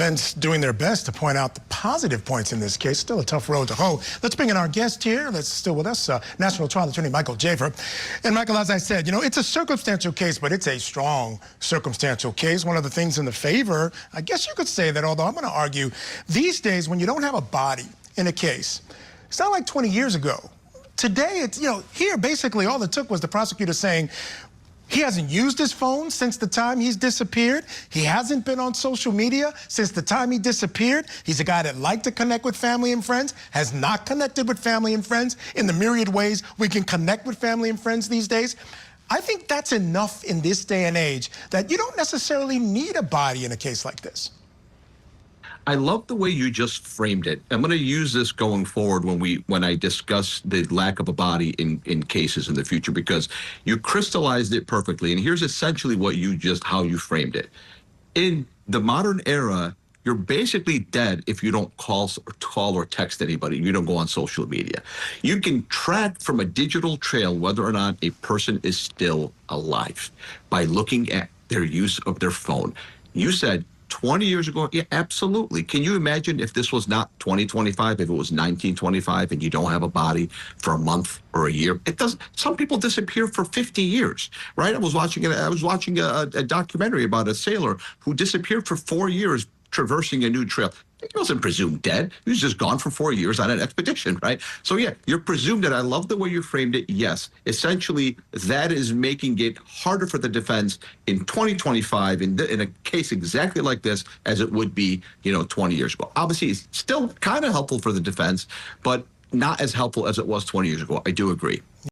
Defense doing their best to point out the positive points in this case. Still a tough road to hoe. Let's bring in our guest here. That's still with us, National Trial Attorney Mike Jaafar. And Michael, as I said, you know, it's a circumstantial case, but it's a strong circumstantial case. One of the things in the favor, I guess you could say that, although I'm going to argue, these days when you don't have a body in a case, it's not like 20 years ago. Today, it's, you know, here basically all it took was the prosecutor saying, he hasn't used his phone since the time he's disappeared. He hasn't been on social media since the time he disappeared. He's a guy that liked to connect with family and friends, has not connected with family and friends in the myriad ways we can connect with family and friends these days. I think that's enough in this day and age that you don't necessarily need a body in a case like this. I love the way you just framed it. I'm going to use this going forward when I discuss the lack of a body in cases in the future, because you crystallized it perfectly. And here's essentially how you framed it. In the modern era, you're basically dead if you don't call or text anybody. You don't go on social media. You can track from a digital trail whether or not a person is still alive by looking at their use of their phone. You said 20 years ago, yeah, absolutely. Can you imagine if this was not 2025, if it was 1925 and you don't have a body for a month or a year? It doesn't. Some people disappear for 50 years, right? I was watching a documentary about a sailor who disappeared for 4 years traversing a new trail. He wasn't presumed dead. He was just gone for 4 years on an expedition, right? So yeah, you're presumed dead. I love the way you framed it. Yes, essentially that is making it harder for the defense in 2025 in a case exactly like this as it would be, 20 years ago. Obviously, it's still kind of helpful for the defense, but not as helpful as it was 20 years ago. I do agree.